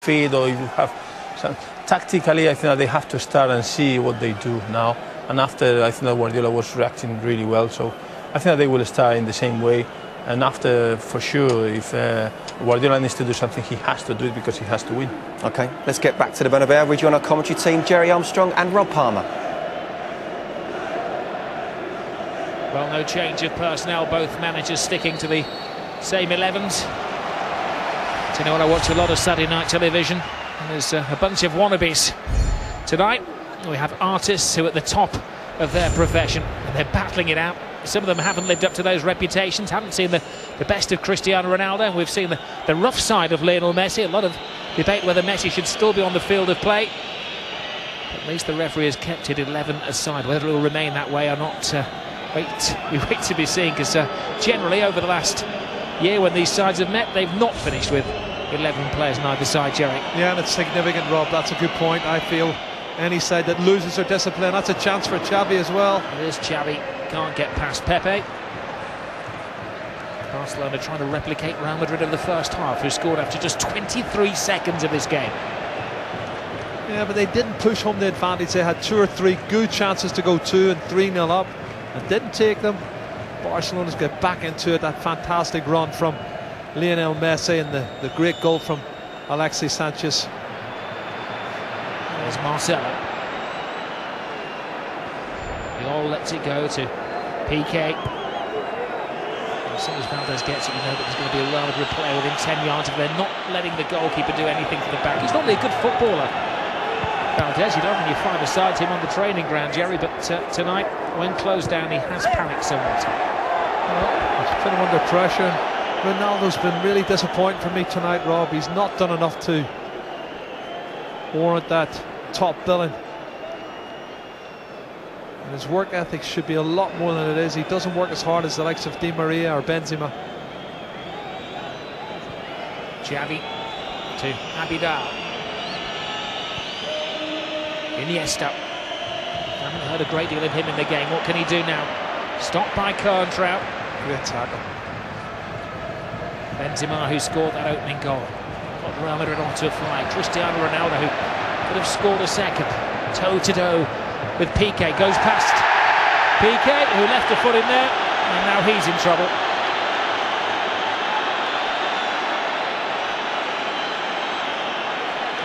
feed, or if you have some, tactically, I think that they have to start and see what they do now. And after, I think that Guardiola was reacting really well, so I think that they will start in the same way. And after, for sure, if Guardiola needs to do something, he has to do it because he has to win. OK, let's get back to the Bernabeu. We join our commentary team, Jerry Armstrong and Rob Palmer. Well, no change of personnel, both managers sticking to the same 11s. Do you know what, I watch a lot of Saturday night television, and there's a bunch of wannabes. Tonight, we have artists who are at the top of their profession, and they're battling it out. Some of them haven't lived up to those reputations, haven't seen the best of Cristiano Ronaldo, and we've seen the rough side of Lionel Messi. A lot of debate whether Messi should still be on the field of play. At least the referee has kept it 11 aside. Whether it will remain that way or not, we wait to be seen, because generally over the last year when these sides have met, they've not finished with 11 players on either side, Jerry. Yeah, and it's significant, Rob. That's a good point, I feel. Any side that loses their discipline, that's a chance for Xavi as well. It is Xavi, can't get past Pepe. Barcelona trying to replicate Real Madrid of the first half, who scored after just 23 seconds of this game. Yeah, but they didn't push home the advantage. They had 2 or 3 good chances to go 2 and 3-0 up, and didn't take them. Barcelona's got back into it. That fantastic run from Lionel Messi and the great goal from Alexis Sanchez. There's Marcelo. He all lets it go to Piqué. As soon as Valdez gets it, you know that there's going to be a Real Madrid player within 10 yards. If they're not letting the goalkeeper do anything for the back. He's normally a good footballer, Valdez. You don't when you five-a-side him on the training ground, Jerry, but tonight, when closed down, he has panicked somewhat. Well, he's put him under pressure. Ronaldo's been really disappointing for me tonight, Rob. He's not done enough to warrant that top billing. And his work ethic should be a lot more than it is. He doesn't work as hard as the likes of Di Maria or Benzema. Xavi to Abidal. Iniesta. Haven't heard a great deal of him in the game. What can he do now? Stopped by Coentrao. Great tackle. Benzema, who scored that opening goal, got Real Madrid onto a fly. Cristiano Ronaldo, who could have scored a second, toe-to-toe with Piqué, goes past Piqué, who left a foot in there, and now he's in trouble.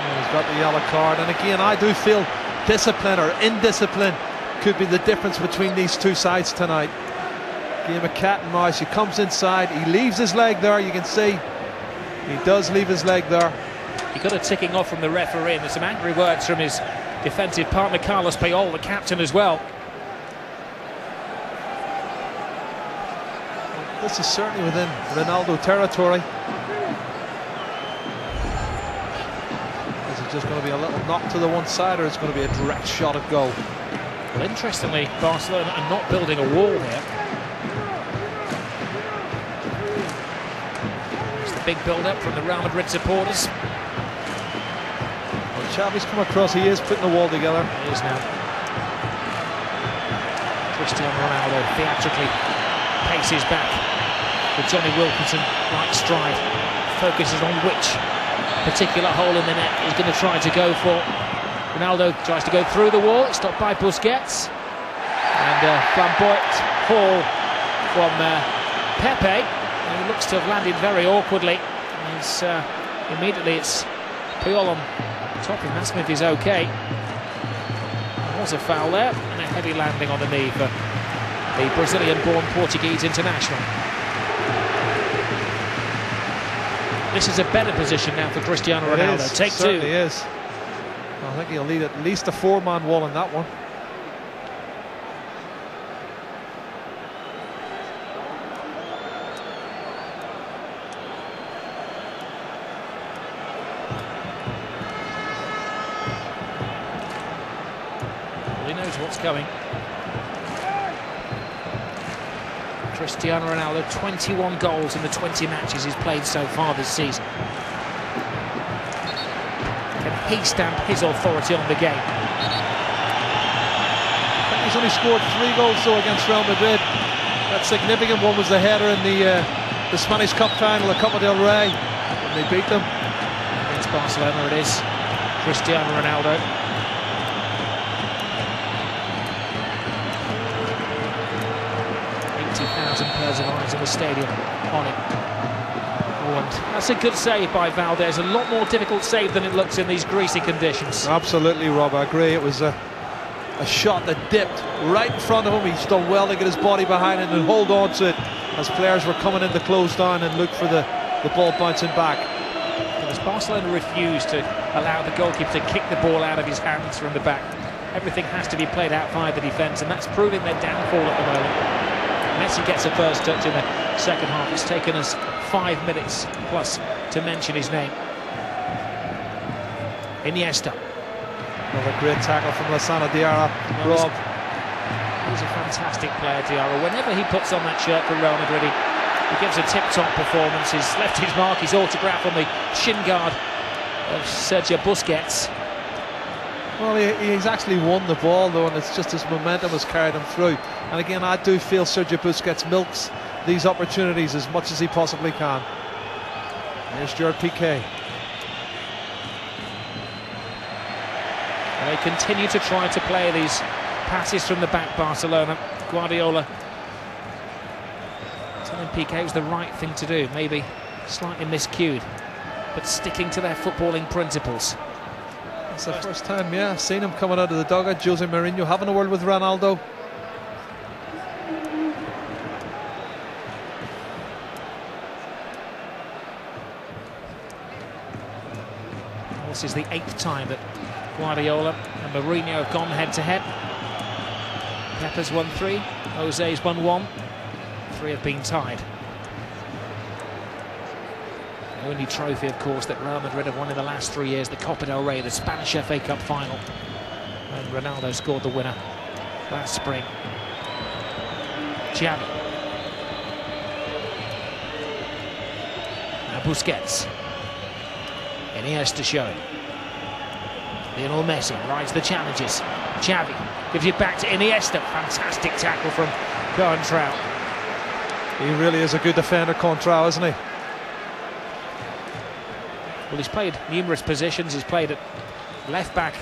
Well, he's got the yellow card, and again, I do feel discipline or indiscipline could be the difference between these two sides tonight. Game of cat and mouse. He comes inside, he leaves his leg there, you can see he does leave his leg there. He got a ticking off from the referee, and there's some angry words from his defensive partner Carlos Puyol, the captain, as well. This is certainly within Ronaldo territory. Is it just going to be a little knock to the one side, or is it going to be a direct shot at goal? Well, interestingly, Barcelona are not building a wall here. Big build-up from the Real Madrid supporters. When Xavi's come across, he is putting the wall together. He is now. Cristiano Ronaldo theatrically paces back with Johnny Wilkinson right stride. Focuses on which particular hole in the net he's going to try to go for. Ronaldo tries to go through the wall. It's stopped by Busquets. And flamboyant haul from Pepe. He looks to have landed very awkwardly. Immediately it's Puyol on top of him. Smith is okay. There was a foul there, and a heavy landing on the knee for the Brazilian-born Portuguese international. This is a better position now for Cristiano Ronaldo. Take two. It certainly is. I think he'll need at least a 4-man wall in that one. What's coming. Cristiano Ronaldo, 21 goals in the 20 matches he's played so far this season. Can he stamp his authority on the game? I think he's only scored 3 goals though against Real Madrid. That significant one was the header in the Spanish Cup final, the Copa del Rey, when they beat them. Against Barcelona it is. Cristiano Ronaldo. 80,000 pairs of eyes in the stadium on him. And that's a good save by Valdez. A lot more difficult save than it looks in these greasy conditions. Absolutely, Rob, I agree. It was a shot that dipped right in front of him. He's done well to get his body behind it and hold on to it as players were coming in to close down and look for the ball bouncing back. Because Barcelona refused to allow the goalkeeper to kick the ball out of his hands from the back. Everything has to be played out via the defence, and that's proving their downfall at the moment. Messi gets a first touch in the second half. It's taken us 5 minutes plus to mention his name. Iniesta. Another great tackle from Lassana Diarra. Rob. He's a fantastic player, Diarra. Whenever he puts on that shirt for Real Madrid, he gives a tip-top performance. He's left his mark, his autograph on the shin guard of Sergio Busquets. Well, he's actually won the ball though, and it's just his momentum has carried him through. And again, I do feel Sergio Busquets milks these opportunities as much as he possibly can. Here's Gerard Piqué. And they continue to try to play these passes from the back, Barcelona. Guardiola telling Piqué it was the right thing to do, maybe slightly miscued, but sticking to their footballing principles. It's the first time, yeah, I've seen him coming out of the dugout. Jose Mourinho having a word with Ronaldo. This is the 8th time that Guardiola and Mourinho have gone head-to-head. Pep's won 3, Jose's won 1, 3 have been tied. The only trophy, of course, that Real Madrid have won in the last 3 years, the Copa del Rey, the Spanish FA Cup final. And Ronaldo scored the winner last spring. Xavi. Now Busquets. Iniesta showing. Lionel Messi rides the challenges. Xavi gives it back to Iniesta. Fantastic tackle from Contrao. He really is a good defender, Contrao, isn't he? Well, he's played numerous positions. He's played at left back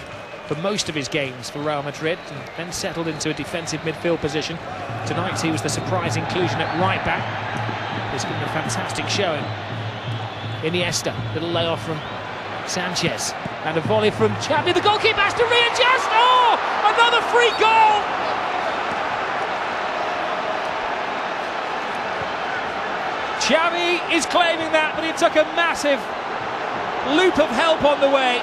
for most of his games for Real Madrid, and then settled into a defensive midfield position. Tonight he was the surprise inclusion at right back. He's given a fantastic showing. Iniesta, little layoff from Sanchez, and a volley from Xavi. The goalkeeper has to readjust. Oh, another free goal! Xavi is claiming that, but it took a massive loop of help on the way.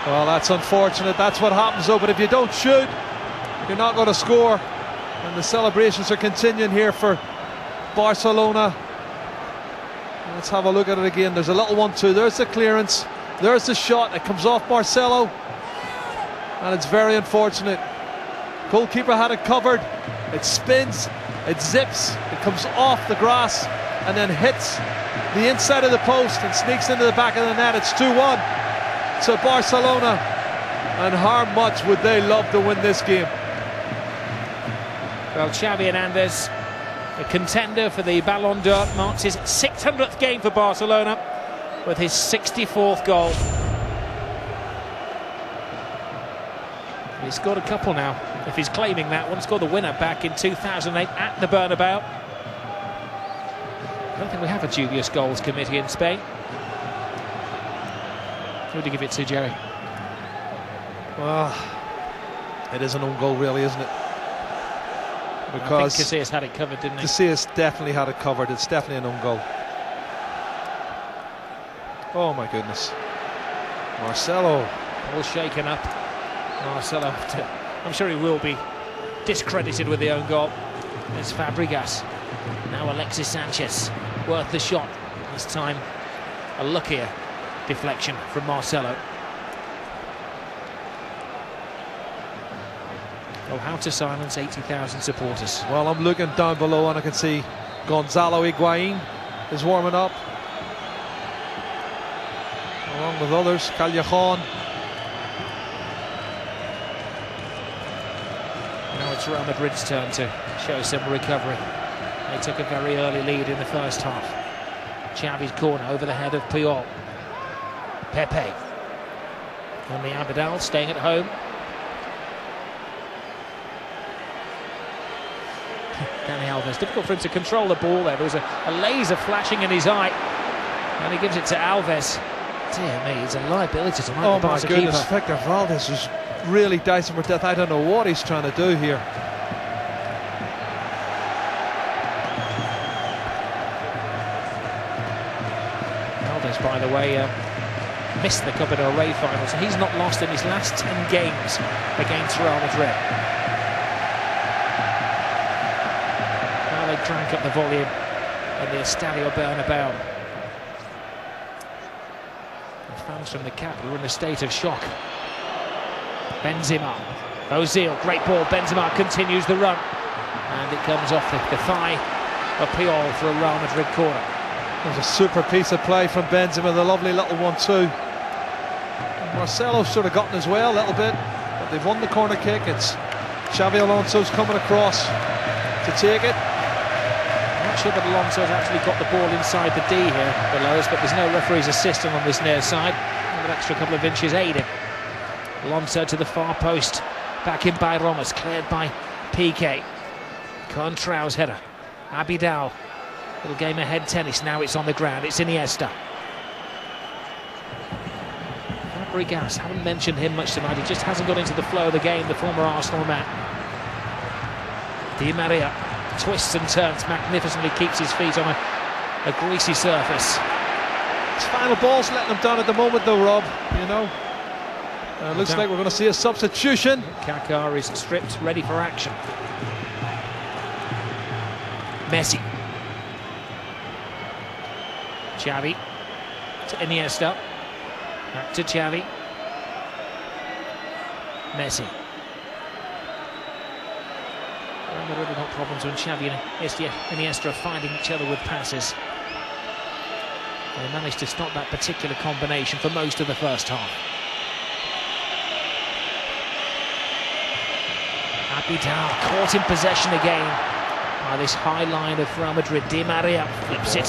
Well, that's unfortunate. That's what happens though, but if you don't shoot, you're not going to score. And the celebrations are continuing here for Barcelona. Let's have a look at it again. There's a little 1-2. There's the clearance. There's the shot. It comes off Marcelo. And it's very unfortunate. Goalkeeper had it covered. It spins. It zips. It comes off the grass and then hits the inside of the post and sneaks into the back of the net. It's 2-1 to Barcelona. And how much would they love to win this game? Well, Xavi Hernandez, a contender for the Ballon d'Or, marks his 600th game for Barcelona with his 64th goal. He's scored a couple now, if he's claiming that one. Scored the winner back in 2008 at the Bernabeu. I don't think we have a dubious goals committee in Spain. Who would you give it to, Jerry? Well, it is an own goal, really, isn't it? Because I think Casillas had it covered, didn't he? Casillas definitely had it covered. It's definitely an own goal. Oh my goodness. Marcelo. All shaken up. Marcelo, I'm sure he will be discredited with the own goal. There's Fabregas. Now Alexis Sanchez. Worth the shot. This time a luckier deflection from Marcelo. Oh, how to silence 80,000 supporters. Well, I'm looking down below and I can see Gonzalo Higuain is warming up, along with others. Callejon. Now it's Real Madrid's turn to show some recovery. They took a very early lead in the first half. Xavi's corner over the head of Puyol. Pepe. Only Abidal staying at home. Dani Alves, difficult for him to control the ball there. There was a laser flashing in his eye, and he gives it to Alves. Dear me, he's a liability to Oh the my Barca goodness, keeper. Victor Valdez was really dicing for death. I don't know what he's trying to do here. Valdez, by the way, missed the Copa del Rey final, so he's not lost in his last 10 games against Real Madrid. Now they drank up the volume in the Estadio Bernabeu. Fans from the capital are in a state of shock. Benzema, Ozil, great ball. Benzema continues the run, and it comes off the thigh of Puyol for a Real Madrid corner. It was a super piece of play from Benzema, the lovely little 1-2. Marcelo's sort of gotten his way a little bit, but they've won the corner kick. It's Xabi Alonso's coming across to take it. Not sure that Alonso's actually got the ball inside the D here below us, but there's no referee's assistant on this near side. An extra couple of inches aided. Alonso to the far post, back in by Ramos, cleared by Piqué. Contrao's header. Abidal, little game of head tennis. Now it's on the ground. It's Iniesta. Fabregas, haven't mentioned him much tonight. He just hasn't got into the flow of the game. The former Arsenal man. Di Maria twists and turns magnificently, keeps his feet on a greasy surface. His final ball's letting him down at the moment though, Rob, you know. Looks like we're going to see a substitution. Kaká is stripped, ready for action. Messi. Xavi to Iniesta. Back to Xavi. Messi. There are really not problems when Xavi and Iniesta are finding each other with passes. They managed to stop that particular combination for most of the first half. Abidal caught in possession again by this high line of Real Madrid. Di Maria flips it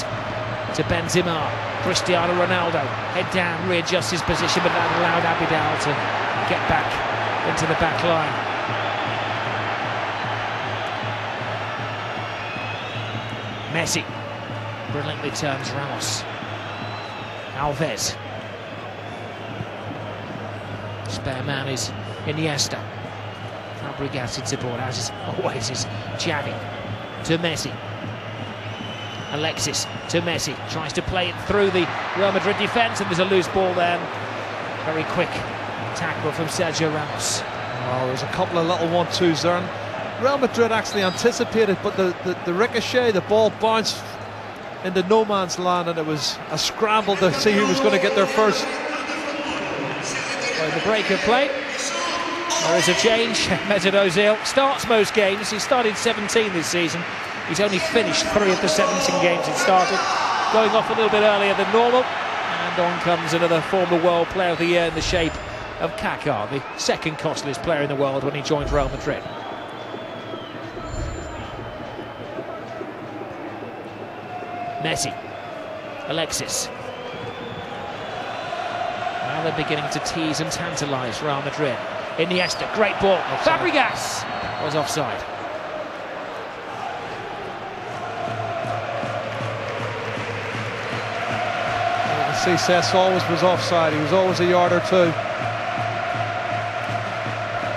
to Benzema. Cristiano Ronaldo, head down, readjusts his position, but that allowed Abidal to get back into the back line. Messi brilliantly turns Ramos. Alves. Spare man is Iniesta. Fabregas hits the ball, as always is Xavi. To Messi. Alexis to Messi. Tries to play it through the Real Madrid defence, and there's a loose ball then. Very quick tackle from Sergio Ramos. Oh, there's a couple of little 1-2s there. And Real Madrid actually anticipated, but the ricochet, the ball bounced into no man's land, and it was a scramble to see who was going to get there first. Well, the break of play. There is a change. Mesut Ozil starts most games. He started 17 this season. He's only finished 3 of the 17 games he started, going off a little bit earlier than normal. And on comes another former World Player of the Year in the shape of Kaká, the second costliest player in the world when he joined Real Madrid. Messi. Alexis. Now they're beginning to tease and tantalise Real Madrid. Iniesta, great ball. Fabregas was offside. You can see Cesc always was offside. He was always a yard or two.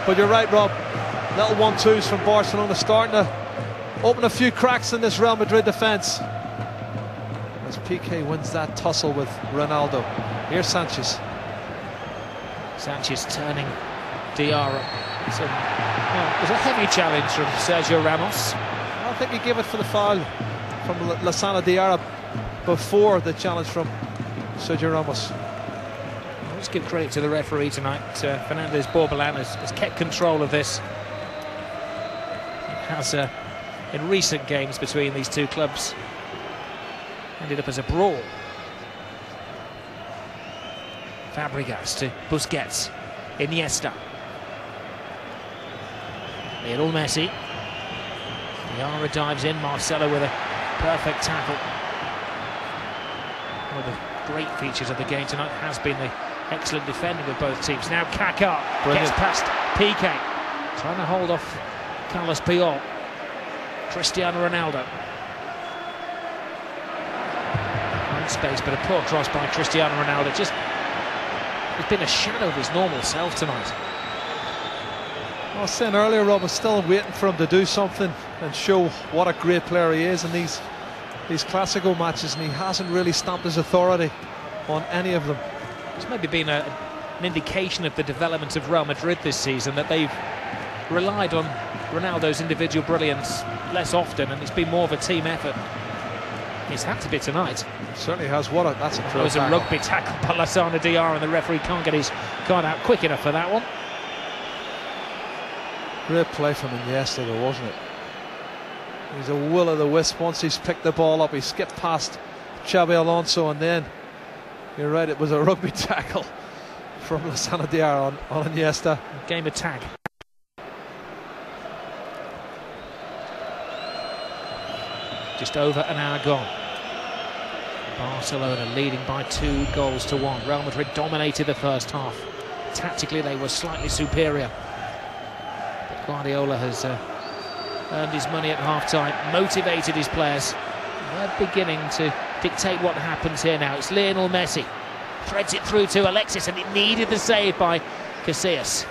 But you're right, Rob. Little 1-2s from Barcelona starting to open a few cracks in this Real Madrid defence. As Piqué wins that tussle with Ronaldo. Here's Sanchez. Sanchez turning Diarra. So, it was a heavy challenge from Sergio Ramos. I don't think he gave it for the foul from Lassana Diarra before the challenge from Sergio Ramos. Let's give credit to the referee tonight. Fernandez Borbalán has kept control of this. It has, in recent games between these two clubs, ended up as a brawl. Fabregas to Busquets. Iniesta. Lionel Messi. Diarra dives in. Marcelo with a perfect tackle. One of the great features of the game tonight has been the excellent defending of both teams. Now Kaká Brilliant. gets past Piqué, trying to hold off Carlos Puyol. Cristiano Ronaldo. In space, but a poor cross by Cristiano Ronaldo. Just, he's been a shadow of his normal self tonight. I was saying earlier, Rob, I'm still waiting for him to do something and show what a great player he is in these Clasico matches, and he hasn't really stamped his authority on any of them. It's maybe been an indication of the development of Real Madrid this season, that they've relied on Ronaldo's individual brilliance less often, and it's been more of a team effort. It's had to be tonight. Certainly has. That's a It was a rugby tackle by Lassana Diarra, and the referee can't get his card out quick enough for that one. Great play from Iniesta though, wasn't it? He's a will-o'-the-wisp. Once he's picked the ball up, he skipped past Xabi Alonso, and then, you're right, it was a rugby tackle from Lassana Diarra on Iniesta. Game of tag. Just over an hour gone. Barcelona leading by 2-1. Real Madrid dominated the first half. Tactically they were slightly superior. But Guardiola has earned his money at half-time, motivated his players. They're beginning to dictate what happens here now. It's Lionel Messi. Threads it through to Alexis, and it needed the save by Casillas.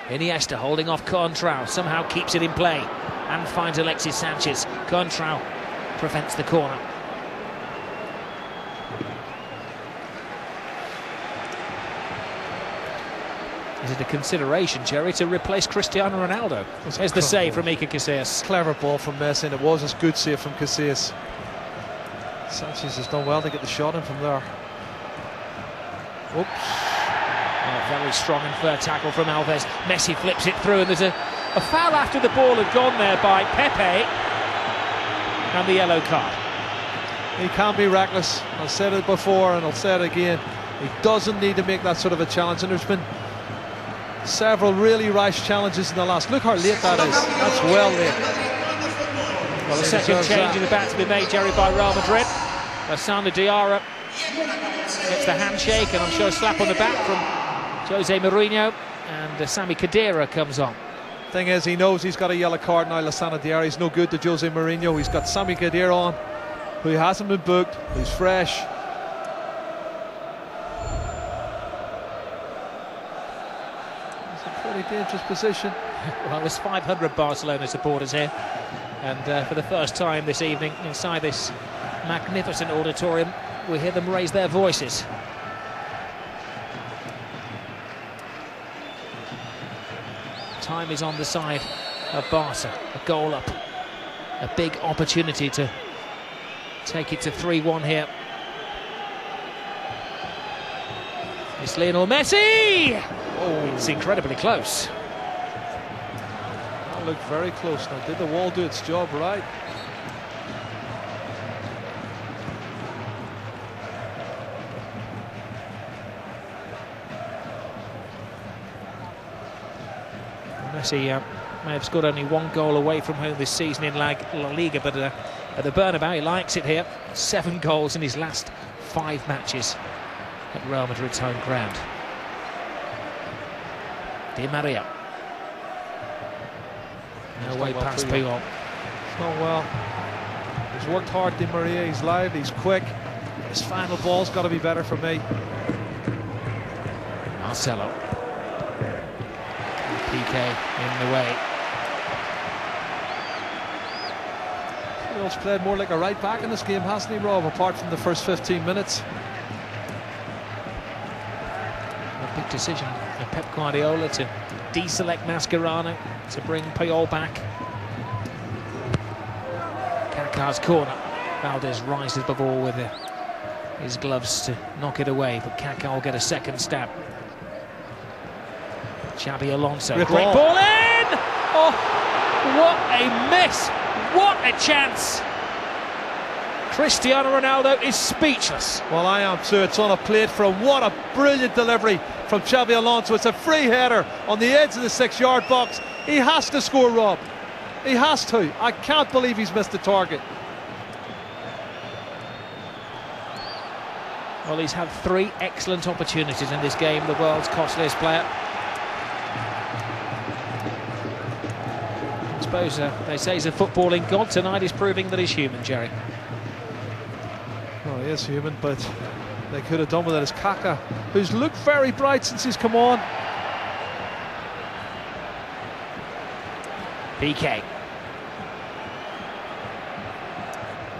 Iniesta holding off Contrao, somehow keeps it in play and finds Alexis Sanchez. Contrao prevents the corner. Is it a consideration, Jerry, to replace Cristiano Ronaldo? There's the save from Iker Casillas. Clever ball from Messi, and it was a good save from Casillas. Sanchez has done well to get the shot in from there. Oops. Oh, very strong and fair tackle from Alves. Messi flips it through, and there's a foul after the ball had gone there by Pepe, and the yellow card. He can be reckless. I've said it before and I'll say it again. He doesn't need to make that sort of a challenge, and there's been several really rash challenges in the last. Look how late that is. That's well late. Well, the second change is about to be made, Jerry, by Real Madrid. Lassana Diarra gets the handshake, and I'm sure a slap on the back from Jose Mourinho, and Sami Khedira comes on. Thing is, he knows he's got a yellow card now. Lassana Diarra, he's no good to Jose Mourinho. He's got Sami Khedira on, who hasn't been booked, who's fresh. It's a pretty dangerous position. Well, there's 500 Barcelona supporters here, and for the first time this evening, inside this magnificent auditorium, we hear them raise their voices. Time is on the side of Barca. A goal up, a big opportunity to take it to 3-1 here. It's Lionel Messi! Oh, it's incredibly close. That looked very close. Now, did the wall do its job right? Messi may have scored only one goal away from home this season in La Liga, but at the Bernabeu he likes it here. 7 goals in his last 5 matches at Real Madrid's home ground. Di Maria. No way past Puyol. It's not well. He's worked hard, Di Maria. He's lively, he's quick. His final ball's got to be better for me. Marcelo. Piqué in the way. Puyol's played more like a right back in this game, hasn't he, Rob, apart from the first 15 minutes? A big decision for Pep Guardiola to deselect Mascherano, to bring Puyol back. Kaká's corner. Valdez rises the ball with his gloves to knock it away, but Kaká will get a second stab. Xabi Alonso, great ball in! Oh, what a miss! What a chance! Cristiano Ronaldo is speechless. Well, I am too. It's on a plate for him. What a brilliant delivery from Xabi Alonso. It's a free header on the edge of the 6-yard box. He has to score, Rob. He has to. I can't believe he's missed the target. Well, he's had 3 excellent opportunities in this game, the world's costliest player. I suppose they say he's a footballing god. Tonight he's proving that he's human, Jerry. Oh, he is human, but they could have done with it as Kaká, who's looked very bright since he's come on. PK.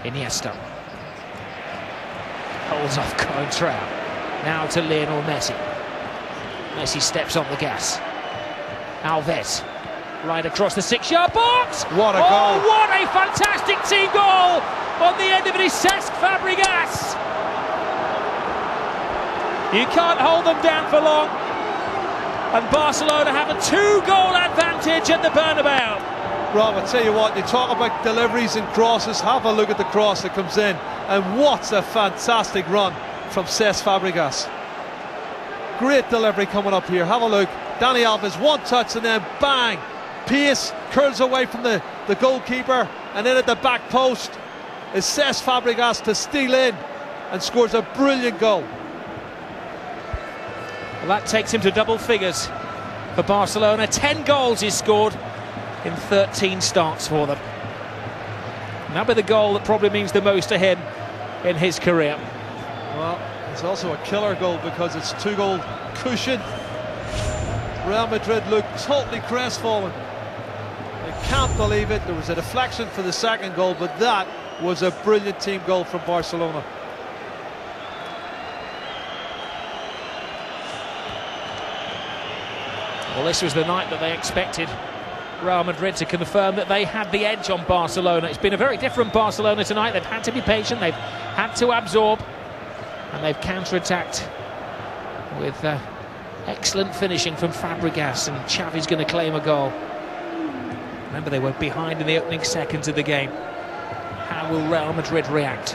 Iniesta. Holds off Contra. Now to Lionel Messi. Messi steps on the gas. Alves. Right across the 6-yard box. What a goal. Oh, what a fantastic team goal. On the end of it is Cesc Fabregas. You can't hold them down for long. And Barcelona have a 2-goal advantage at the Bernabeu. Rob, I tell you what, you talk about deliveries and crosses, have a look at the cross that comes in. And what a fantastic run from Cesc Fabregas. Great delivery coming up here, have a look. Dani Alves, one touch and then bang. Pace, curls away from the goalkeeper, and in at the back post is Cesc Fabregas to steal in and scores a brilliant goal. Well, that takes him to double figures for Barcelona. 10 goals he's scored in 13 starts for them. And that'll be the goal that probably means the most to him in his career. Well, it's also a killer goal because it's 2-goal cushion. Real Madrid look totally crestfallen. They can't believe it. There was a deflection for the second goal, but that was a brilliant team goal from Barcelona. Well, this was the night that they expected Real Madrid to confirm that they had the edge on Barcelona. It's been a very different Barcelona tonight. They've had to be patient, they've had to absorb, and they've counter-attacked with excellent finishing from Fabregas, and Xavi's going to claim a goal. Remember, they were behind in the opening seconds of the game. How will Real Madrid react?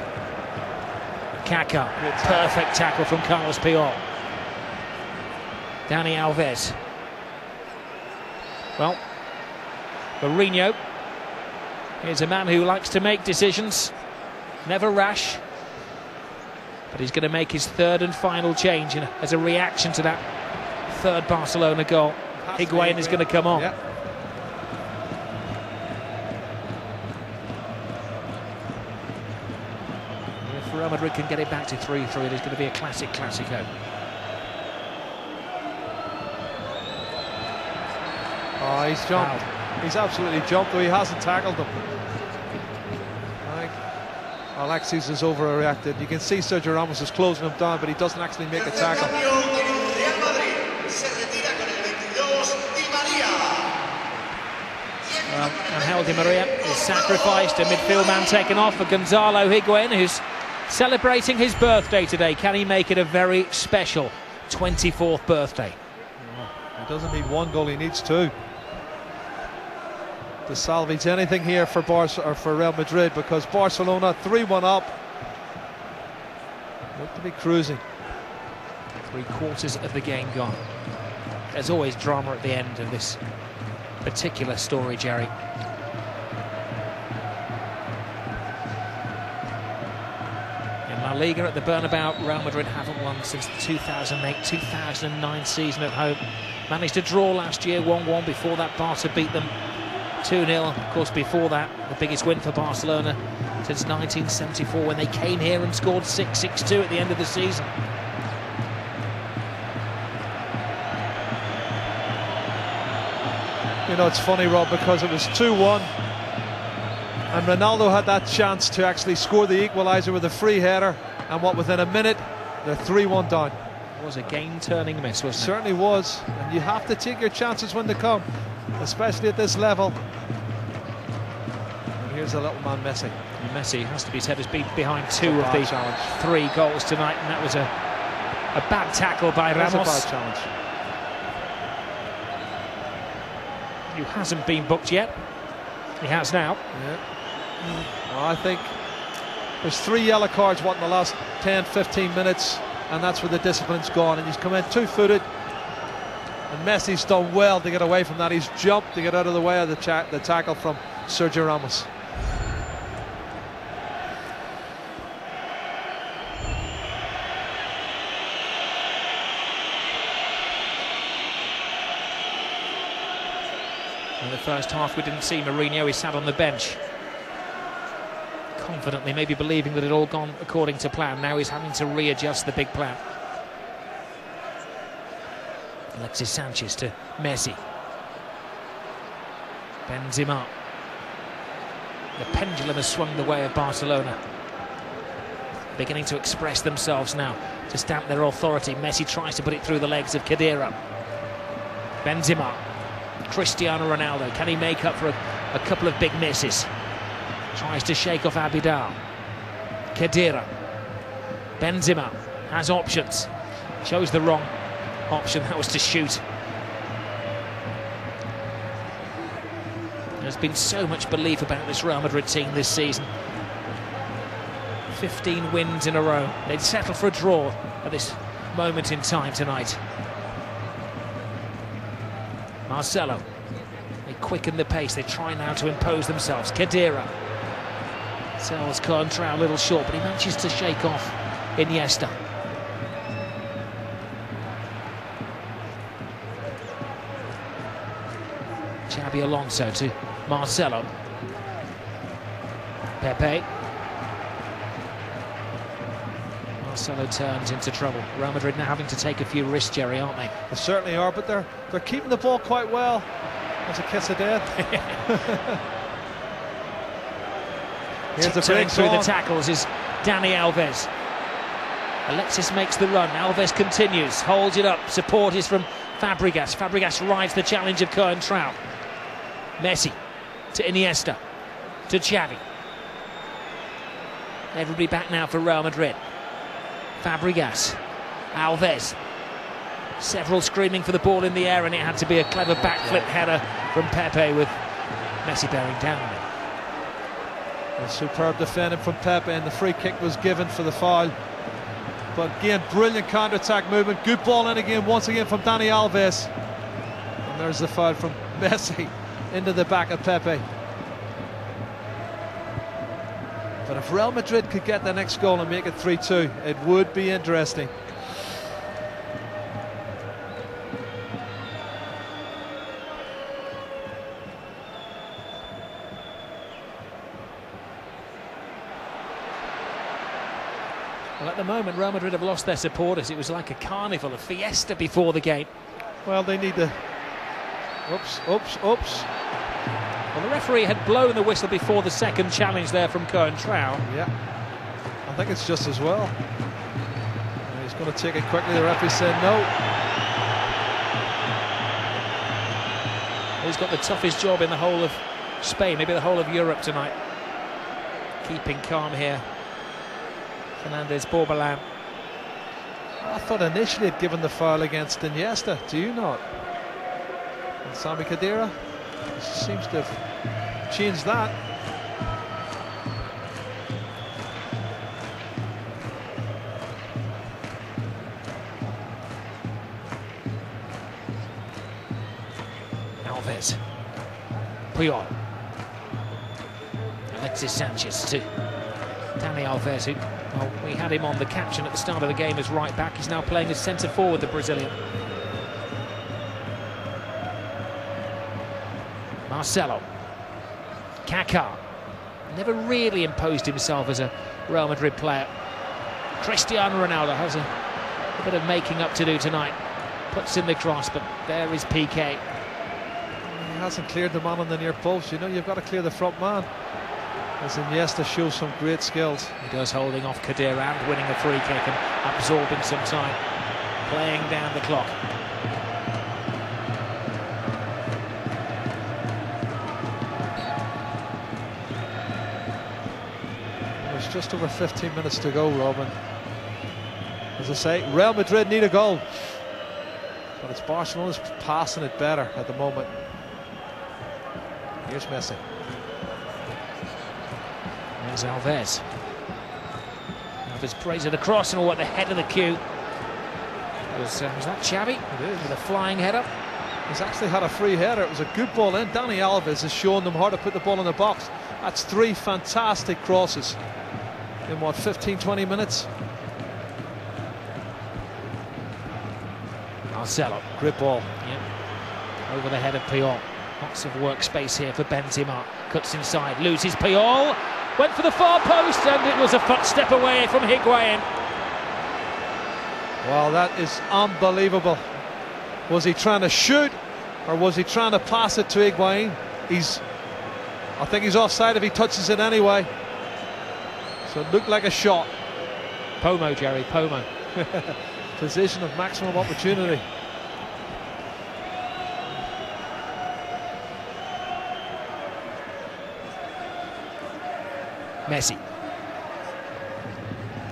Kaká, perfect tackle from Carlos Puyol. Dani Alves. Well, Mourinho is a man who likes to make decisions, never rash, but he's going to make his 3rd and final change as a reaction to that 3rd Barcelona goal. Higuain is going to come on. Yeah. If Real Madrid can get it back to 3-3, it is going to be a classic Clasico. Oh, he's jumped. Wow. He's absolutely jumped, though he hasn't tackled them. Alexis has overreacted. You can see Sergio Ramos is closing him down, but he doesn't actually make a tackle. Well, Angel Di Maria is sacrificed, a midfield man taken off for Gonzalo Higuain, who's celebrating his birthday today. Can he make it a very special 24th birthday? He doesn't need 1 goal, he needs 2. To salvage anything here for Real Madrid, because Barcelona 3-1 up. Look to be cruising. 3/4 of the game gone. There's always drama at the end of this particular story, Jerry. In La Liga at the Bernabeu, Real Madrid haven't won since the 2008-2009 season at home. Managed to draw last year 1-1. Before that, Barca beat them 2-0. Of course, before that, the biggest win for Barcelona since 1974, when they came here and scored 6-6-2 at the end of the season. You know, it's funny, Rob, because it was 2-1 and Ronaldo had that chance to actually score the equaliser with a free header, and what, within a minute they're 3-1 down. It was a game-turning miss, wasn't it? Certainly was, and you have to take your chances when they come, especially at this level. And here's the little man Messi. And Messi has to be said has been behind 2 of the 3 goals tonight, and that was a bad tackle by Ramos. That's a bad challenge. Who hasn't been booked yet. He has now. Yeah. Well, I think there's 3 yellow cards in the last 10-15 minutes, and that's where the discipline's gone, and he's come in 2-footed, and Messi's done well to get away from that. He's jumped to get out of the way of the tackle from Sergio Ramos. In the first half we didn't see Mourinho, he sat on the bench. Confidently, maybe believing that it all gone according to plan. Now he's having to readjust the big plan. Alexis Sanchez to Messi. Benzema. The pendulum has swung the way of Barcelona. Beginning to express themselves now, to stamp their authority. Messi tries to put it through the legs of Khedira. Benzema. Cristiano Ronaldo. Can he make up for a couple of big misses? Tries to shake off Abidal. Khedira. Benzema has options. Chose the wrong option, that was to shoot. There's been so much belief about this Real Madrid team this season. 15 wins in a row. They'd settle for a draw at this moment in time tonight. Marcelo. They quicken the pace. They try now to impose themselves. Khedira. Sells Coentrao a little short, but he manages to shake off Iniesta. Xabi Alonso to Marcelo. Pepe. Marcelo turns into trouble. Real Madrid now having to take a few risks, Jerry, aren't they? They certainly are, but they're keeping the ball quite well. There's a kiss of death. Here's a break through the tackles is Dani Alves. Alexis makes the run. Alves continues, holds it up. Support is from Fabregas. Fabregas rides the challenge of Coentrao. Messi to Iniesta to Xavi. Everybody back now for Real Madrid. Fabregas, Alves. Several screaming for the ball in the air, and it had to be a clever backflip header from Pepe with Messi bearing down. A superb defending from Pepe, and the free kick was given for the foul. But again, brilliant counter-attack movement. Good ball in again, once again from Dani Alves. And there's the foul from Messi into the back of Pepe. But if Real Madrid could get the next goal and make it 3-2, it would be interesting. Well, at the moment, Real Madrid have lost their supporters. It was like a carnival, a fiesta before the game. Well, they need to... Oops. Well, the referee had blown the whistle before the second challenge there from Coentrao. Yeah, I think it's just as well. He's going to take it quickly. The referee said no. He's got the toughest job in the whole of Spain, maybe the whole of Europe tonight. Keeping calm here. Fernandez Borbalán. I thought initially he'd given the foul against Iniesta. Do you not? And Sami Khedira seems to have changed that. Alves. Puyol. Alexis Sanchez to Dani Alves, who, well, we had him on the caption at the start of the game as right back. He's now playing as centre forward, the Brazilian. Marcelo. Kaká. Never really imposed himself as a Real Madrid player. Cristiano Ronaldo has a bit of making up to do tonight. Puts in the cross, but there is PK. He hasn't cleared the man on the near post. You know, you've got to clear the front man. As Iniesta shows some great skills. He does, holding off Khedira and winning a free kick and absorbing some time, playing down the clock. There's just over 15 minutes to go, Robin. As I say, Real Madrid need a goal, but it's Barcelona's passing it better at the moment. Here's Messi. There's Alves. Alves prays it across and at the head of the queue. Was that Xavi? It is. With a flying header. He's actually had a free header. It was a good ball in. Dani Alves has shown them how to put the ball in the box. That's 3 fantastic crosses in what, 15-20 minutes. Marcelo. Great ball. Yep. Over the head of Puyol. Lots of workspace here for Benzema. Cuts inside, loses Puyol. Went for the far post, and it was a footstep away from Higuain. Well, that is unbelievable. Was he trying to shoot, or was he trying to pass it to Higuain? I think he's offside if he touches it anyway. So it looked like a shot. Pomo, Jerry, Pomo. Position of maximum opportunity. Messi.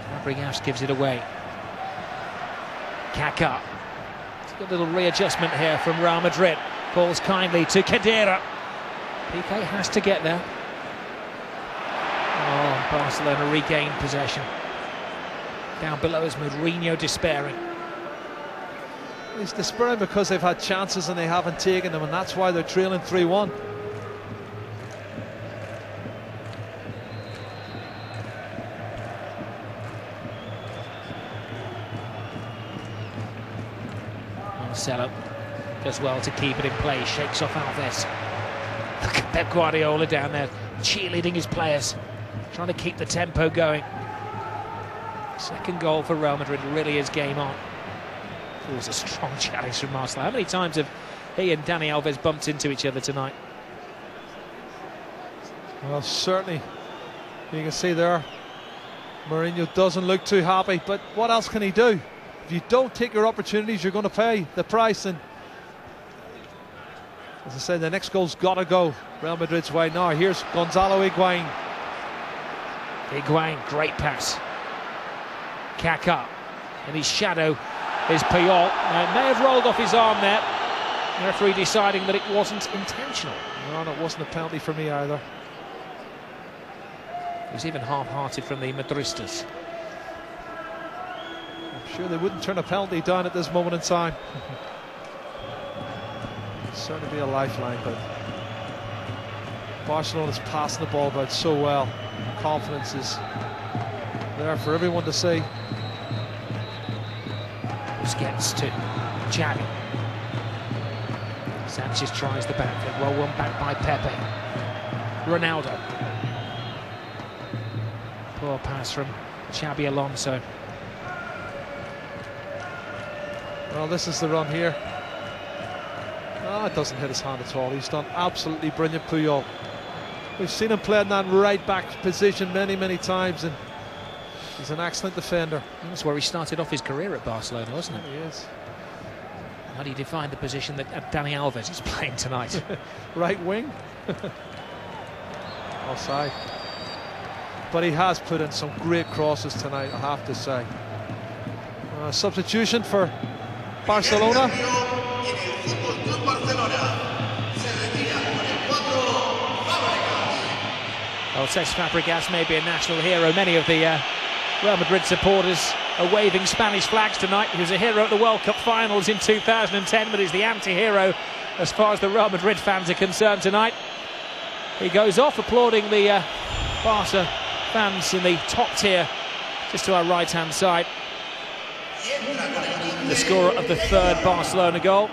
Fabregas gives it away. Kaká. It's a good little readjustment here from Real Madrid. Calls kindly to Khedira. Piqué has to get there. Oh, Barcelona regained possession. Down below is Mourinho despairing. He's despairing because they've had chances and they haven't taken them, and that's why they're trailing 3-1. Marcelo does well to keep it in play, shakes off Alves. Look at Pep Guardiola down there, cheerleading his players, trying to keep the tempo going. Second goal for Real Madrid really is game on. It was a strong challenge from Marcelo. How many times have he and Dani Alves bumped into each other tonight? Well, certainly, you can see there, Mourinho doesn't look too happy, but what else can he do? If you don't take your opportunities, you're going to pay the price. And as I said, the next goal's got to go Real Madrid's way. Now here's Gonzalo Higuain. Higuain, great pass. Kaká, and his shadow is Puyol. Now, it may have rolled off his arm there. The referee deciding that it wasn't intentional. No, it wasn't a penalty for me either. It was even half-hearted from the Madristas. I'm sure they wouldn't turn a penalty down at this moment in time. Certainly be a lifeline, but Barcelona's passing the ball about so well. Confidence is there for everyone to see. Busquets to Xavi. Sanchez tries the back, well won back by Pepe. Ronaldo. Poor pass from Xabi Alonso. Well, this is the run here. Oh, it doesn't hit his hand at all. He's done absolutely brilliant, Puyol. We've seen him play in that right back position many times, and he's an excellent defender. That's where he started off his career at Barcelona, wasn't it? He is. How do you define the position that Dani Alves is playing tonight? Right wing. Offside. But he has put in some great crosses tonight, I have to say. Substitution for Barcelona. Well, Cesc Fabregas may be a national hero. Many of the Real Madrid supporters are waving Spanish flags tonight. He was a hero at the World Cup finals in 2010, but he's the anti-hero as far as the Real Madrid fans are concerned tonight. He goes off applauding the Barca fans in the top tier, just to our right-hand side. The scorer of the third Barcelona goal.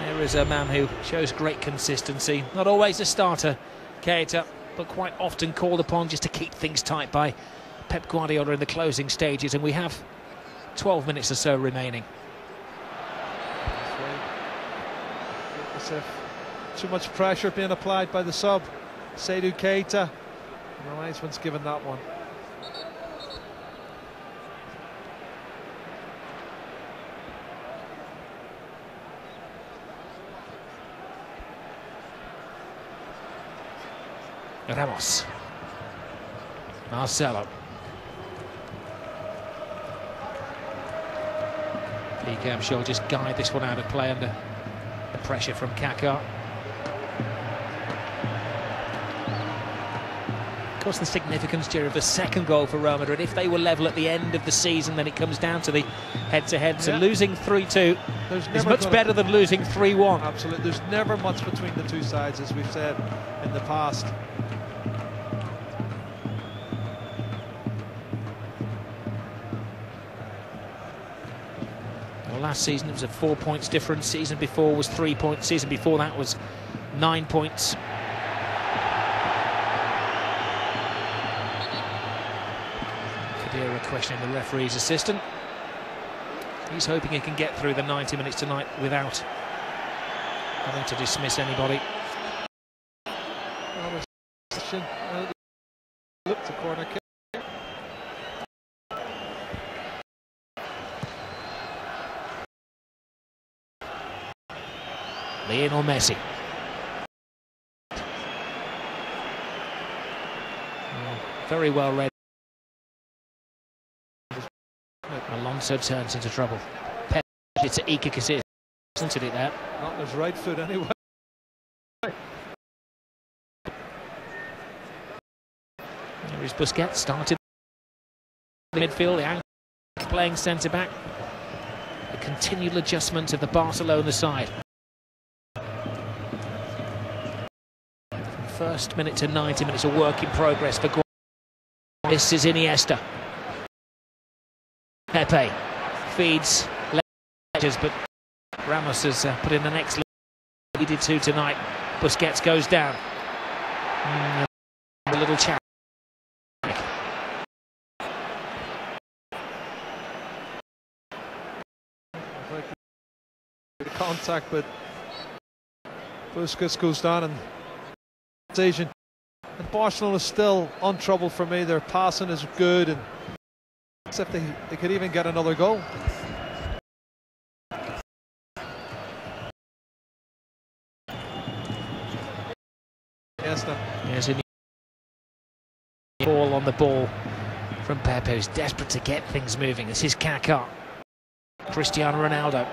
There is a man who shows great consistency. Not always a starter, Keita, but quite often called upon just to keep things tight by Pep Guardiola in the closing stages, and we have 12 minutes or so remaining. As if too much pressure being applied by the sub, Seydou Keita. No, nice one's given that one. Ramos. Marcelo. Piqué, I'm sure, just guide this one out of play under the pressure from Kaká. Of course, the significance, Jerry, of the second goal for Real Madrid. If they were level at the end of the season, then it comes down to the head-to-head. So losing 3-2 is much better than losing 3-1. Absolutely. There's never much between the two sides, as we've said in the past. last season it was a 4 points difference. Season before was 3 points. Season before that was 9 points. Khedira questioning the referee's assistant. He's hoping he can get through the 90 minutes tonight without having to dismiss anybody. Look, the corner kick. Lionel Messi. Very well read. Alonso turns into trouble. It's Iker Casillas. Wanted it there. Not on his right foot anyway. There is Busquets, started the midfield, the angle, playing centre back. A continual adjustment of the Barcelona side. From first minute to 90 minutes, a work in progress for Guardiola. This is Iniesta. Pepe feeds Ledgers, but Ramos has put in the next lead. He did too tonight. Busquets goes down. A little chat. Contact, but Busquets goes down and Asian. And Barcelona is still untroubled for me. Their passing is good, and except they could even get another goal. There's a ball on the ball from Pepe, who's desperate to get things moving. This is Kaká. Cristiano Ronaldo.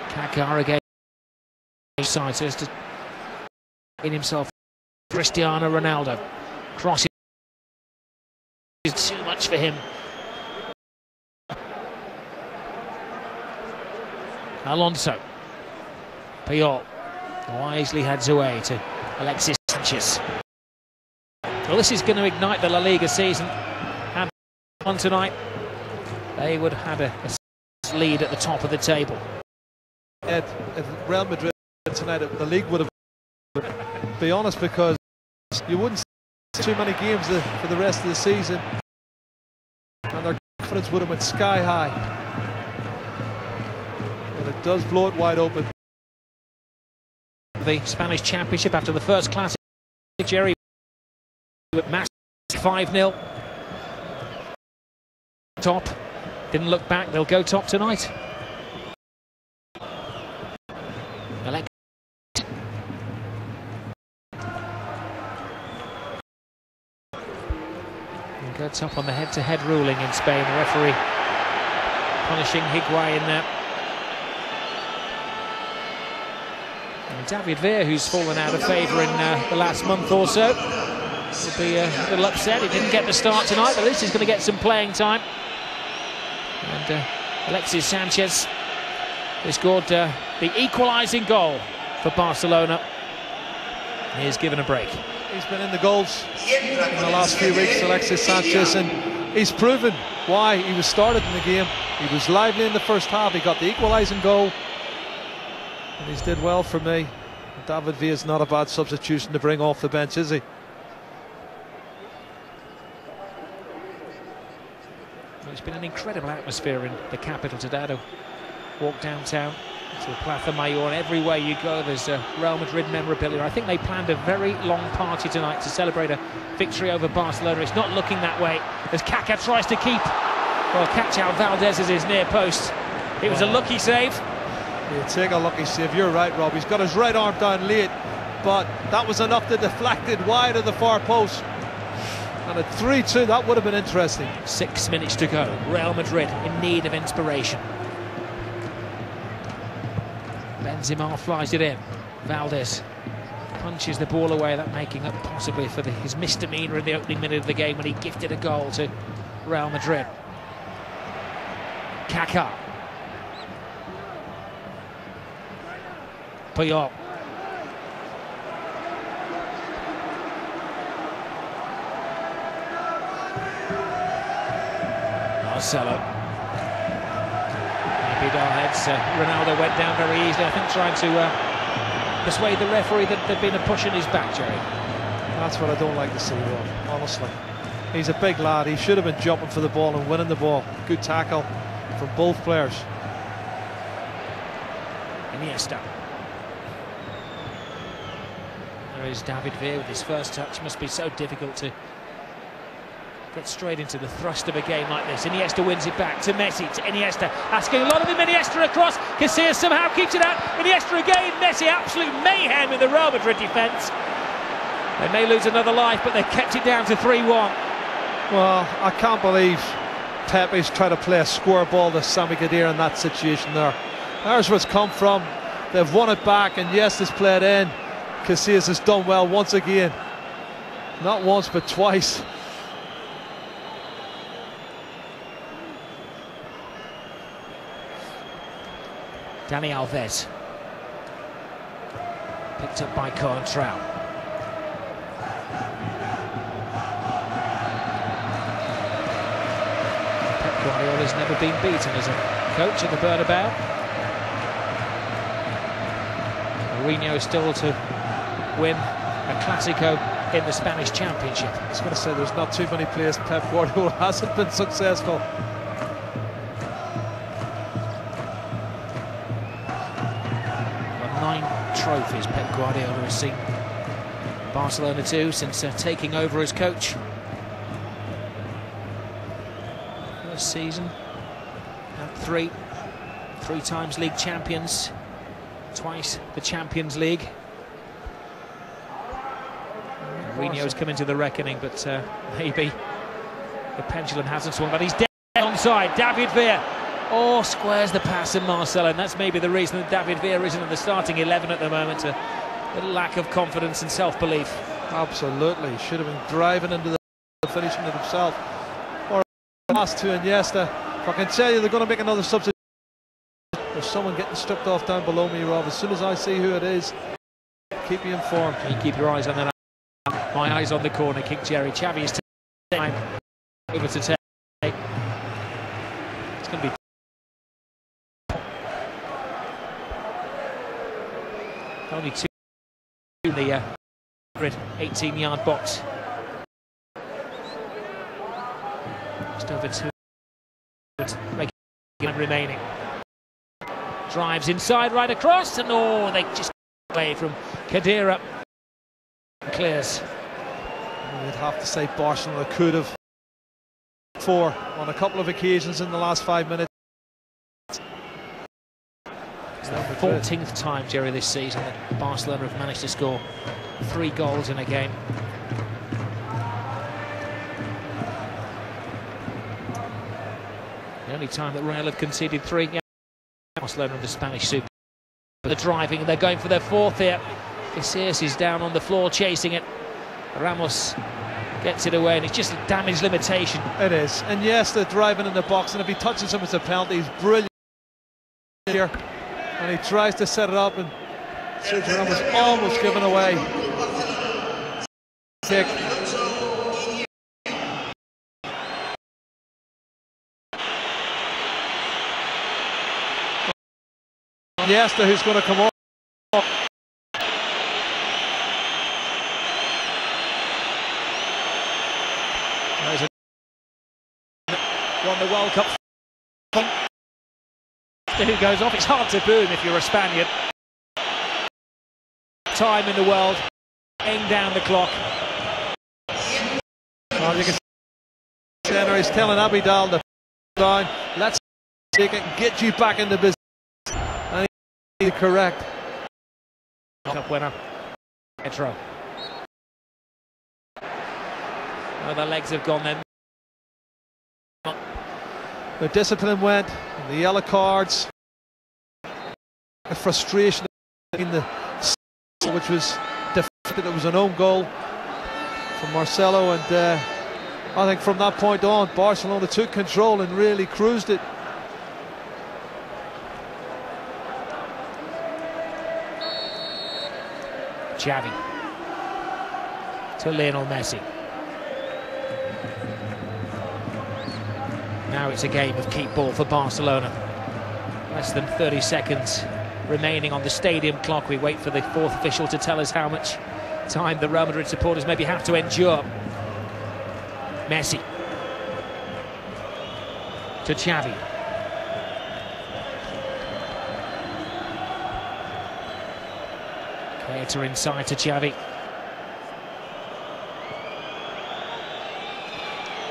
Kaká again. Side says to in himself. Cristiano Ronaldo. Crossing is too much for him. Alonso. Puyol wisely heads away to Alexis Sanchez. Well, this is going to ignite the La Liga season. Had one tonight, they would have had a lead at the top of the table. At Real Madrid tonight, the league would have, be honest, because you wouldn't see too many games for the rest of the season, and their confidence would have went sky high. But it does blow it wide open. The Spanish Championship after the first classic, Jerry with massive 5-0. Top, didn't look back, they'll go top tonight. Alex. Go top on the head-to-head ruling in Spain. The referee punishing Higuain there. And David Villa, who's fallen out of favour in the last month or so, will be a little upset. He didn't get the start tonight, but at least he's going to get some playing time. And Alexis Sanchez has scored the equalising goal for Barcelona. He's given a break. He's been in the goals in the last few weeks, Alexis Sanchez, and he's proven why he was started in the game. He was lively in the first half, he got the equalising goal, and he's did well for me. David Villa is not a bad substitution to bring off the bench, is he? Well, it's been an incredible atmosphere in the capital today. To walk downtown to the Plaza Mayor, and everywhere you go there's Real Madrid memorabilia. I think they planned a very long party tonight to celebrate a victory over Barcelona. It's not looking that way as Kaká tries to keep, well, catch out Valdez as his near post. It was a lucky save. You take a lucky save, you're right, Rob. He's got his right arm down late, but that was enough to deflect it wide of the far post. And at 3-2, that would have been interesting. 6 minutes to go. Real Madrid in need of inspiration. Benzema flies it in. Valdez punches the ball away, that making up possibly for his misdemeanor in the opening minute of the game when he gifted a goal to Real Madrid. Kaká. Puyol. Marcelo. Vidal heads. Ronaldo went down very easily, I think, trying to persuade the referee that there'd been a push in his back, Jerry. That's what I don't like to see, Rob, honestly. He's a big lad. He should have been jumping for the ball and winning the ball. Good tackle from both players. Iniesta. There is David Villa with his first touch. Must be so difficult to get straight into the thrust of a game like this. Iniesta wins it back to Messi, to Iniesta, asking a lot of him. Iniesta across, Casillas somehow keeps it out. Iniesta again, Messi, absolute mayhem in the Real Madrid defence. They may lose another life, but they've kept it down to 3-1. Well, I can't believe Pepe's trying to play a square ball to Sami Khedira in that situation there. There's where it's come from. They've won it back, and yes, it's played in. Casillas has done well once again. Not once, but twice. Dani Alves. Picked up by Coentrão. Pep Guardiola's never been beaten as a coach at the Bernabeu. Mourinho still to win a Clásico in the Spanish Championship. I was going to say there's not too many players Pep Guardiola hasn't been successful. Trophies Pep Guardiola has seen Barcelona to since taking over as coach. First season, had three times league champions, twice the Champions League. Mourinho's come into the reckoning, but maybe the pendulum hasn't swung. But he's dead onside. David Villa. Oh, squares the pass in Marcelo, and that's maybe the reason that David Villa isn't in the starting 11 at the moment. A lack of confidence and self-belief. Absolutely, he should have been driving into the finishing it himself. Or pass to Iniesta. If I can tell you they're going to make another substitution. There's someone getting stripped off down below me, Rob. As soon as I see who it is, keep me informed. You keep your eyes on that. My eyes on the corner kick, Jerry. Xavi is time over to take. It's going to be only two in the 18-yard box. Just over 2 remaining. Drives inside, right across, and oh, they just away from Khedira. Clears. You'd have to say Barcelona could have four on a couple of occasions in the last 5 minutes. It's the 14th time, Jerry, this season that Barcelona have managed to score 3 goals in a game. The only time that Real have conceded 3. Barcelona of the Spanish Super. They're driving, they're going for their 4th here. Casillas is down on the floor chasing it. Ramos gets it away, and it's just a damage limitation. It is, and yes, they're driving in the box, and if he touches him, it's a penalty. He's brilliant here, and he tries to set it up, and Sergio Ramos almost given away. Kick. Iniesta, who's going to come off. Won the World Cup. Who goes off? It's hard to boom if you're a Spaniard. Time in the world. Aim down the clock. Well, you can see he's telling Abidal to down. Let's take it and get you back into business. And he's correct. Cup winner. Pedro. Oh, the legs have gone then. The discipline went, and the yellow cards, the frustration in the which was defended. It was an own goal from Marcelo, and I think from that point on, Barcelona took control and really cruised it. Xavi to Lionel Messi. Now it's a game of keep ball for Barcelona. Less than 30 seconds remaining on the stadium clock. We wait for the fourth official to tell us how much time the Real Madrid supporters maybe have to endure. Messi to Xavi. Keita inside to Xavi.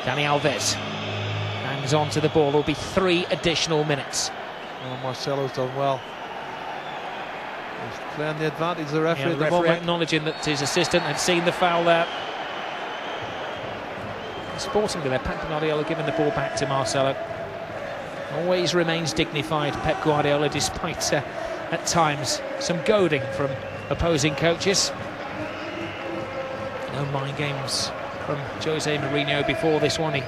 Dani Alves hangs on to the ball. There'll be 3 additional minutes. Well, Marcelo's done well. He's playing the advantage of the referee at the referee moment. Acknowledging that his assistant had seen the foul there. Sportingly there, Pep Guardiola giving the ball back to Marcelo. Always remains dignified, Pep Guardiola, despite at times some goading from opposing coaches. No mind games from Jose Mourinho before this one. He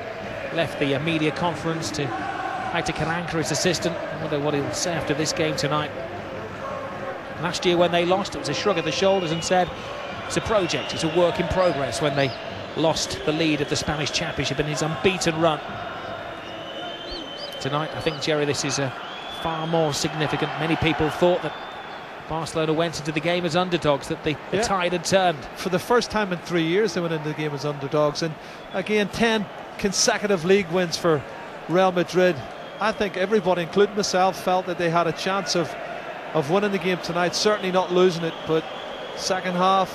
left the media conference to Hector Caranca, his assistant. I wonder what he'll say after this game tonight. Last year when they lost, it was a shrug of the shoulders and said it's a project, it's a work in progress when they lost the lead of the Spanish Championship in his unbeaten run. Tonight, I think, Jerry, this is far more significant. Many people thought that Barcelona went into the game as underdogs, that the tide had turned. For the first time in 3 years, they went into the game as underdogs. And again, 10 consecutive league wins for Real Madrid. I think everybody, including myself, felt that they had a chance of winning the game tonight. Certainly not losing it, but second half,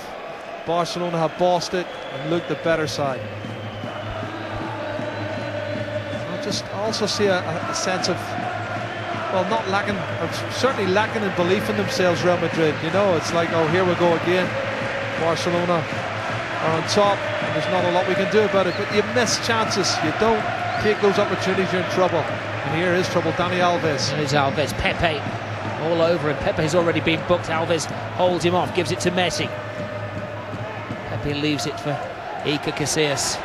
Barcelona have bossed it and looked the better side. I just also see a sense of, well, not lacking, or certainly lacking in belief in themselves, Real Madrid. You know, it's like, oh, here we go again. Barcelona are on top, and there's not a lot we can do about it. But you miss chances. You don't take those opportunities, you're in trouble. And here is trouble. Dani Alves. There's Alves. Pepe all over him. Pepe has already been booked. Alves holds him off, gives it to Messi. Pepe leaves it for Iker Casillas.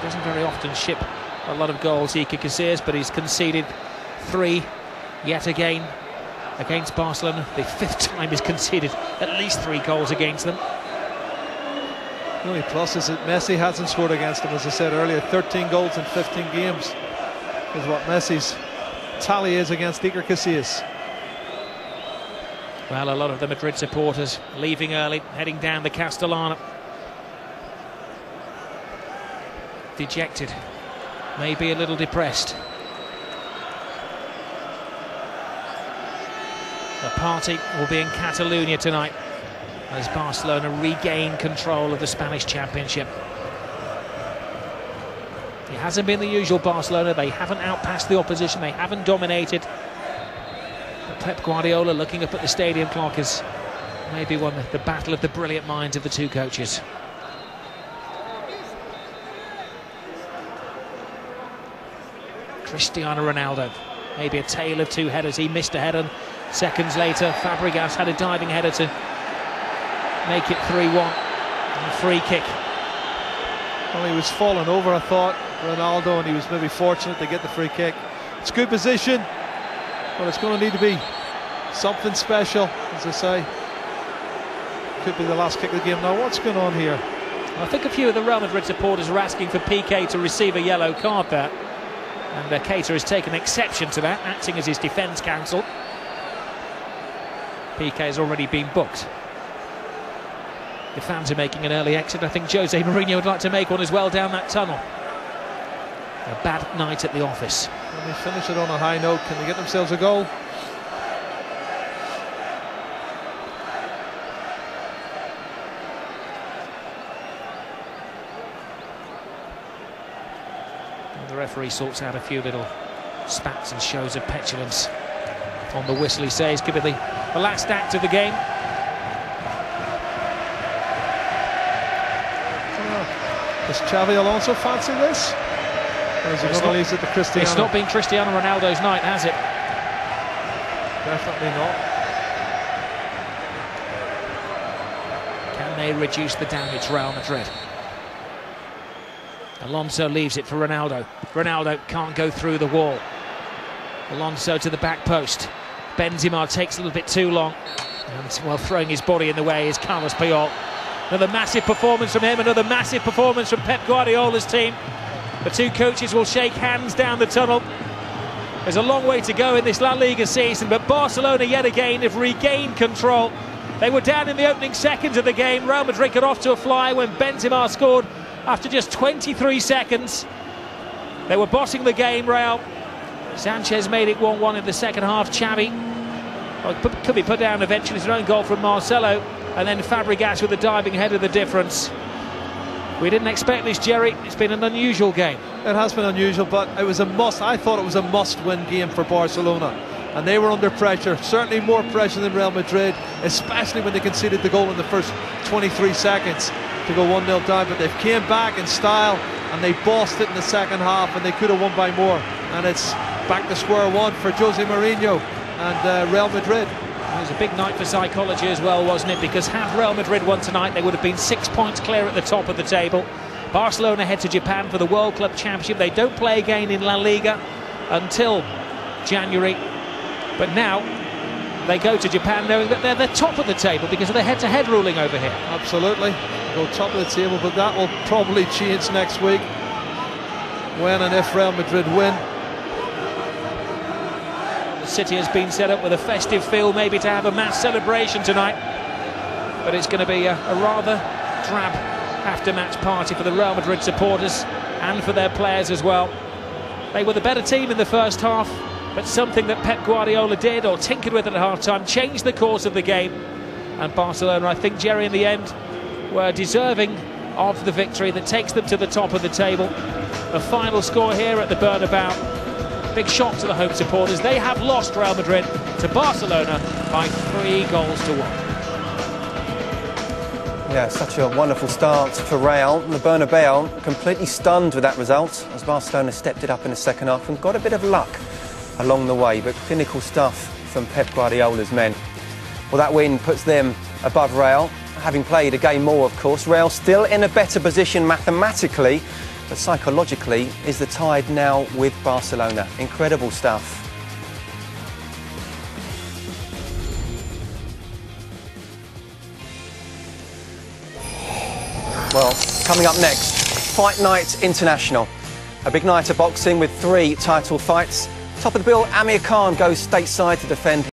Doesn't very often ship a lot of goals, Iker Casillas, but he's conceded 3 yet again against Barcelona. The 5th time he's conceded at least 3 goals against them. The only plus is that Messi hasn't scored against them, as I said earlier. 13 goals in 15 games is what Messi's tally is against Iker Casillas. Well, a lot of the Madrid supporters leaving early, heading down the Castellana. Dejected, maybe a little depressed. The party will be in Catalonia tonight as Barcelona regain control of the Spanish Championship. It hasn't been the usual Barcelona. They haven't outpassed the opposition, they haven't dominated. But Pep Guardiola, looking up at the stadium clock, has maybe won the battle of the brilliant minds of the two coaches. Cristiano Ronaldo, maybe a tale of 2 headers. He missed a header. Seconds later, Fabregas had a diving header to make it 3-1. And a free kick. Well, he was falling over, I thought, Ronaldo, and he was maybe fortunate to get the free kick. It's good position, but it's going to need to be something special, as I say. Could be the last kick of the game. Now, what's going on here? I think a few of the Real Madrid supporters are asking for Piqué to receive a yellow card there. And Keita has taken exception to that, acting as his defence counsel. Piqué has already been booked. The fans are making an early exit. I think Jose Mourinho would like to make one as well down that tunnel. A bad night at the office. When they finish it on a high note, can they get themselves a goal? The referee sorts out a few little spats and shows of petulance on the whistle. He says could be the last act of the game. Does Xavi Alonso fancy this? Or is he going to leave it to Cristiano? It's not been Cristiano Ronaldo's night, has it? Definitely not. Can they reduce the damage, Real Madrid? Alonso leaves it for Ronaldo. Ronaldo can't go through the wall. Alonso to the back post. Benzema takes a little bit too long. And while throwing his body in the way is Carlos Puyol. Another massive performance from him, another massive performance from Pep Guardiola's team. The two coaches will shake hands down the tunnel. There's a long way to go in this La Liga season, but Barcelona yet again have regained control. They were down in the opening seconds of the game. Real Madrid got off to a fly when Benzema scored after just 23 seconds. They were bossing the game, Real. Sanchez made it 1-1 in the second half. Xavi could be put down eventually. His own goal from Marcelo, and then Fabregas with a diving header, the difference. We didn't expect this, Jerry. It's been an unusual game. It has been unusual, but it was a must. I thought it was a must-win game for Barcelona, and they were under pressure, certainly more pressure than Real Madrid, especially when they conceded the goal in the first 23 seconds to go 1-0 down. But they've came back in style, and they bossed it in the second half, and they could have won by more. And it's back to square one for Jose Mourinho and Real Madrid. It was a big night for psychology as well, wasn't it? Because had Real Madrid won tonight, they would have been 6 points clear at the top of the table. Barcelona head to Japan for the World Club Championship. They don't play again in La Liga until January. But now they go to Japan knowing that they're the top of the table because of the head-to-head ruling over here. Absolutely. Go top of the table, but that will probably change next week when and if Real Madrid win. The city has been set up with a festive feel, maybe to have a mass celebration tonight, but it's going to be a rather drab after-match party for the Real Madrid supporters and for their players as well. They were the better team in the first half, but something that Pep Guardiola did or tinkered with at half-time changed the course of the game, and Barcelona, I think, Jerry, in the end were deserving of the victory that takes them to the top of the table. The final score here at the Bernabeu, big shock to the home supporters. They have lost, Real Madrid, to Barcelona by 3-1. Yeah, such a wonderful start for Real. The Bernabeu completely stunned with that result as Barcelona stepped it up in the second half and got a bit of luck along the way, but clinical stuff from Pep Guardiola's men. Well, that win puts them above Real, having played a game more, of course. Real still in a better position mathematically, but psychologically is the tide now with Barcelona. Incredible stuff. Well, coming up next, Fight Night International. A big night of boxing with 3 title fights. Top of the bill, Amir Khan goes stateside to defend